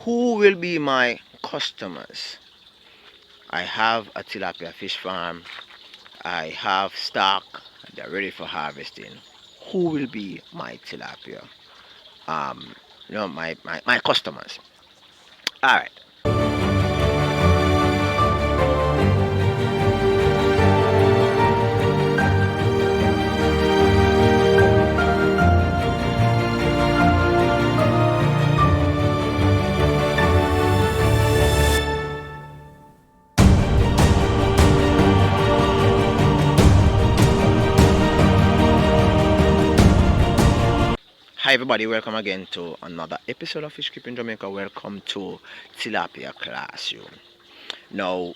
Who will be my customers? I have a tilapia fish farm. I have stock. They're ready for harvesting. Who will be my tilapia? Um, my customers. All right. Hi everybody, welcome again to another episode of Fish Keeping Jamaica. Welcome to Tilapia Classroom. Now,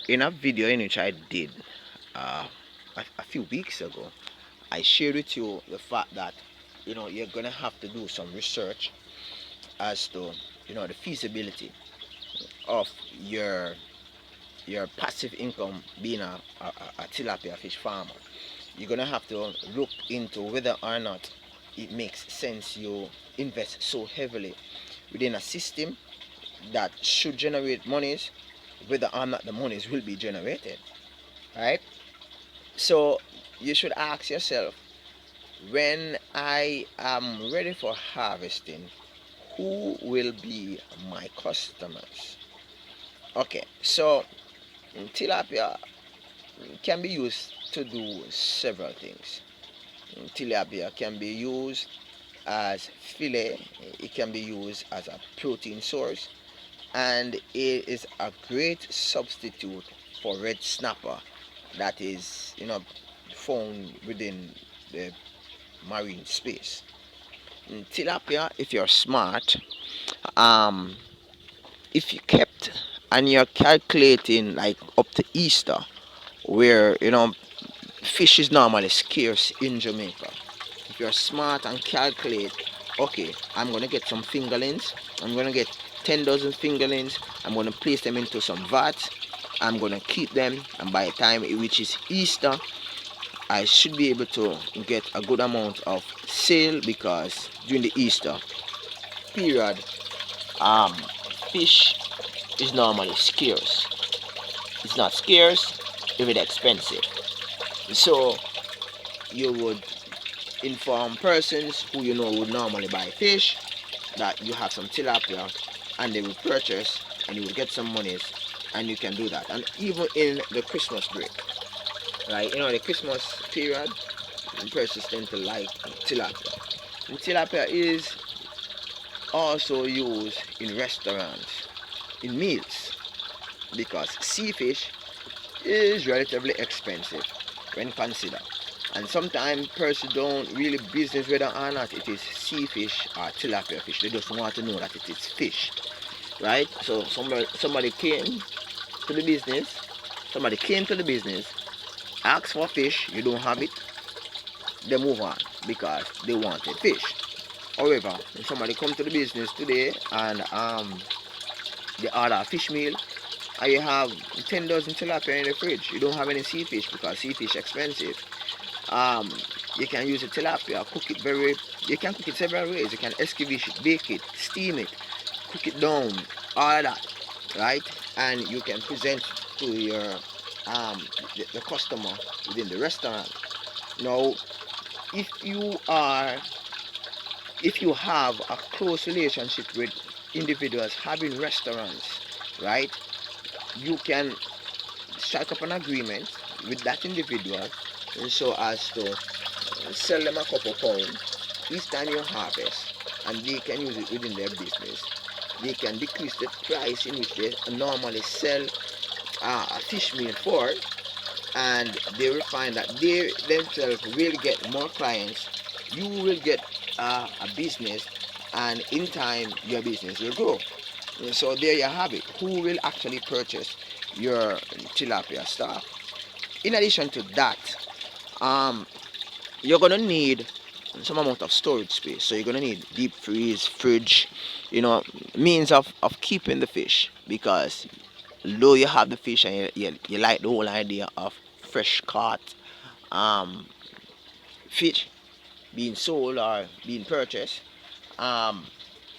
in a video in which I did uh, a few weeks ago, I shared with you the fact that you're gonna have to do some research as to the feasibility of your passive income being a tilapia fish farmer. You're gonna have to look into whether or not it makes sense you invest so heavily within a system that should generate monies, whether or not the monies will be generated, right? So you should ask yourself, when I am ready for harvesting, who will be my customers? Okay, so tilapia can be used to do several things. Tilapia can be used as fillet, it can be used as a protein source, and it is a great substitute for red snapper that is found within the marine space. Tilapia, if you're smart, um if you kept and you're calculating like up to Easter, where fish is normally scarce in Jamaica. If you're smart and calculate, okay, I'm gonna get some fingerlings, I'm gonna get 10 dozen fingerlings, I'm gonna place them into some vats, I'm gonna keep them, and by the time it reaches Easter, I should be able to get a good amount of sale, because during the Easter period, um, fish is normally scarce. It's not scarce if it's expensive. So you would inform persons who would normally buy fish that you have some tilapia, and they will purchase, and you will get some monies, and you can do that. And even in the Christmas break, right? The Christmas period, persons tend to like tilapia. And tilapia is also used in restaurants, in meals, because sea fish is relatively expensive when considered. And sometimes persons don't really business whether or not it is sea fish or tilapia fish. They just want to know that it is fish, right? So somebody came to the business, asked for fish, you don't have it, they move on because they wanted fish. However, if somebody come to the business today and they order a fish meal, and you have 10 dozen tilapia in the fridge, you don't have any sea fish because sea fish expensive. um you can use a tilapia, you can cook it several ways. You can escabeche it, bake it, steam it, cook it down, all of that, right? And you can present to your the customer within the restaurant. Now, if you are if you have a close relationship with individuals having restaurants, right, you can strike up an agreement with that individual, and so as to sell them a couple pounds each time you harvest, and they can use it within their business. They can decrease the price in which they normally sell a fish meal for, and they will find that they themselves will get more clients. You will get a business, and in time your business will grow. So there you have it. Who will actually purchase your tilapia stock? In addition to that, um, you're gonna need some amount of storage space. So you're gonna need deep freeze, fridge, means of keeping the fish, because though you have the fish and you like the whole idea of fresh caught um, fish being sold or being purchased, um,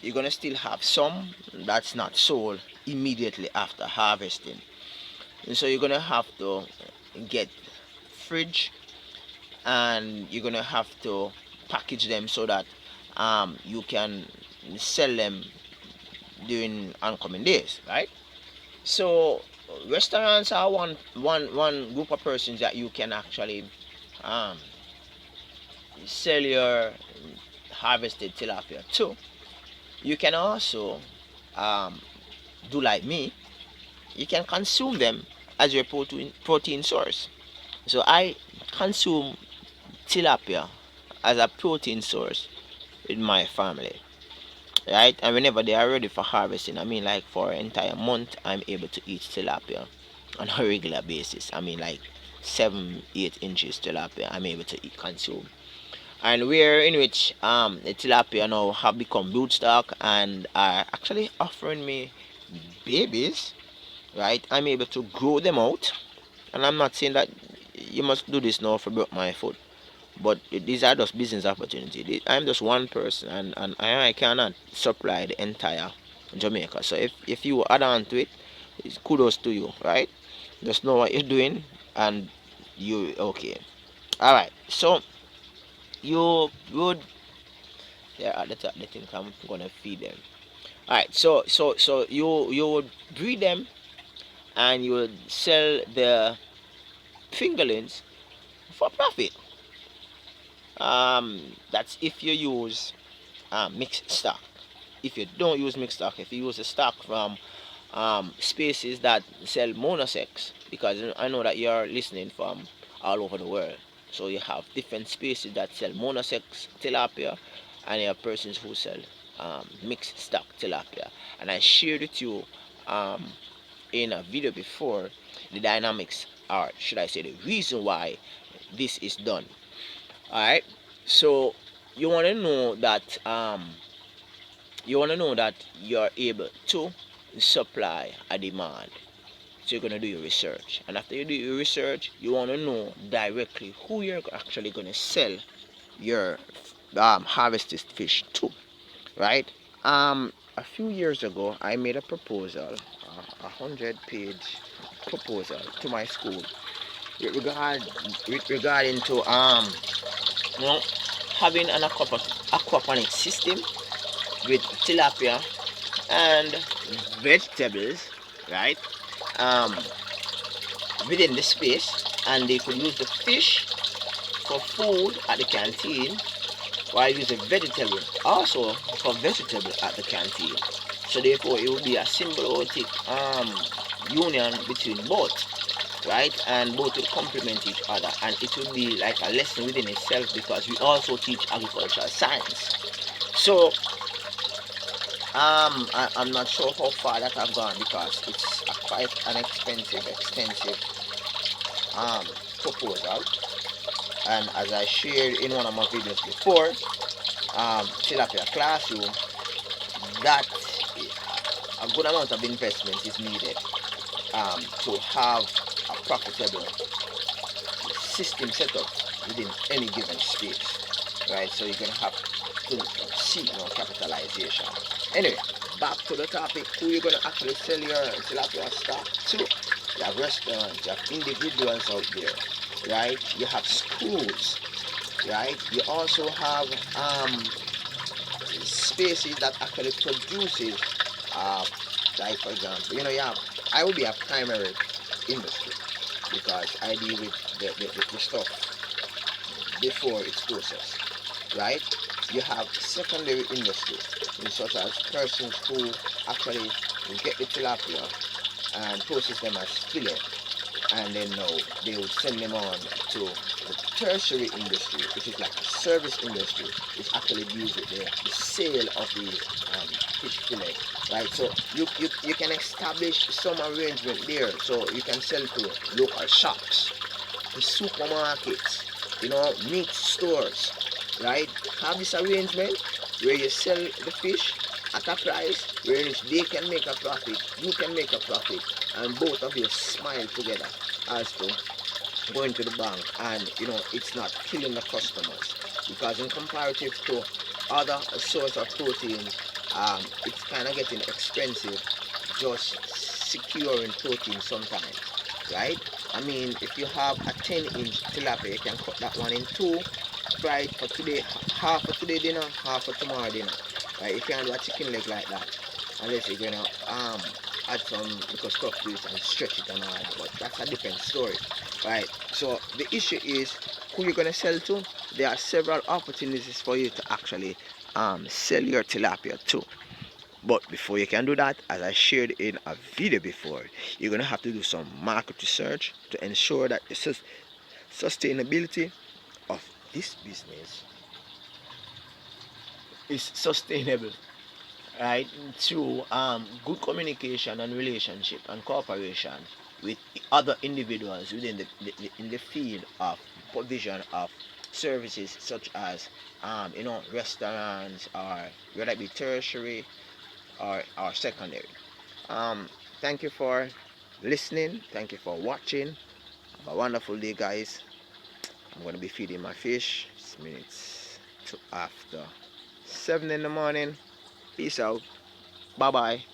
you're gonna still have some that's not sold immediately after harvesting, and so you're gonna have to get fridge, and you're gonna have to package them so that you can sell them during oncoming days, right? So restaurants are one group of persons that you can actually um, sell your harvested tilapia to. You can also um, do like me. You can consume them as your protein source. So I consume tilapia as a protein source with my family, right? And whenever they are ready for harvesting, I mean, like for an entire month, I'm able to eat tilapia on a regular basis. I mean, like 7-8 inches tilapia I'm able to eat, consume. And where in which the tilapia now have become broodstock and are actually offering me babies, right? I'm able to grow them out, and I'm not saying that you must do this now for broke my foot, but these are just business opportunity. I'm just one person, and I cannot supply the entire Jamaica. So if you add on to it, it's kudos to you, right? Just know what you're doing, and you okay. All right. So you would, yeah, at the top, the thing I'm gonna feed them. All right. So you would breed them, and you would sell the fingerlings for profit. That's if you use mixed stock. If you don't use mixed stock, if you use a stock from species that sell monosex, because I know that you're listening from all over the world, so you have different species that sell monosex tilapia, and you have persons who sell mixed stock tilapia. And I shared with you um, in a video before the dynamics, or should I say the reason why this is done. All right. So you want to know that you're able to supply a demand. So you're gonna do your research, and after you do your research, you want to know directly who you're actually gonna sell your harvested fish to, right? A few years ago, I made a proposal, a 100-page proposal to my school with regarding to you know, having an aquaponic system with tilapia and vegetables, right? Um, Within the space, and they could use the fish for food at the canteen, while using vegetable also for vegetable at the canteen. So therefore, it would be a symbiotic union between both, right? And both will complement each other, and it will be like a lesson within itself, because we also teach agricultural science. So I'm not sure how far that I've gone, because it's quite an extensive um proposal. And as I shared in one of my videos before, tilapia classroom, that a good amount of investment is needed to have a profitable system set up within any given space, right? So you're gonna have to see capitalization. Anyway, back to the topic: who you're gonna actually sell your tilapia stock to? You have restaurants, you have individuals out there, right? You have schools, right? You also have spaces that actually produces, uh, like for example, I will be a primary industry, because I deal with the stuff before it's processed, right? You have secondary industry, such as persons who actually get the tilapia and process them as fillet, and then now they will send them on to the tertiary industry, which is like a service industry. It's actually used with the sale of the fish fillet, right? So you can establish some arrangement there, so you can sell to local shops, the supermarkets, meat stores, right? Have this arrangement where you sell the fish at a price where they can make a profit, you can make a profit, and both of you smile together as to going to the bank, and it's not killing the customers, because in comparative to other source of protein, it's kind of getting expensive just securing protein sometimes, right? I mean, if you have a 10-inch tilapia, you can cut that one in two, fry it for today, half for today dinner, half for tomorrow dinner, right? You can't do a chicken leg like that unless you're gonna add some little stuff to it and stretch it and all that, but that's a different story, right? So the issue is who you're gonna sell to. There are several opportunities for you to actually sell your tilapia to. But before you can do that, as I shared in a video before, you're gonna have to do some market research to ensure that the sustainability of this business is sustainable, right? Through good communication and relationship and cooperation with other individuals within in the field of provision of services such as restaurants, or whether it be tertiary or secondary. Um, Thank you for listening. Thank you for watching. Have a wonderful day, guys. I'm gonna be feeding my fish. It's minutes to after 7 in the morning. Peace out. Bye bye.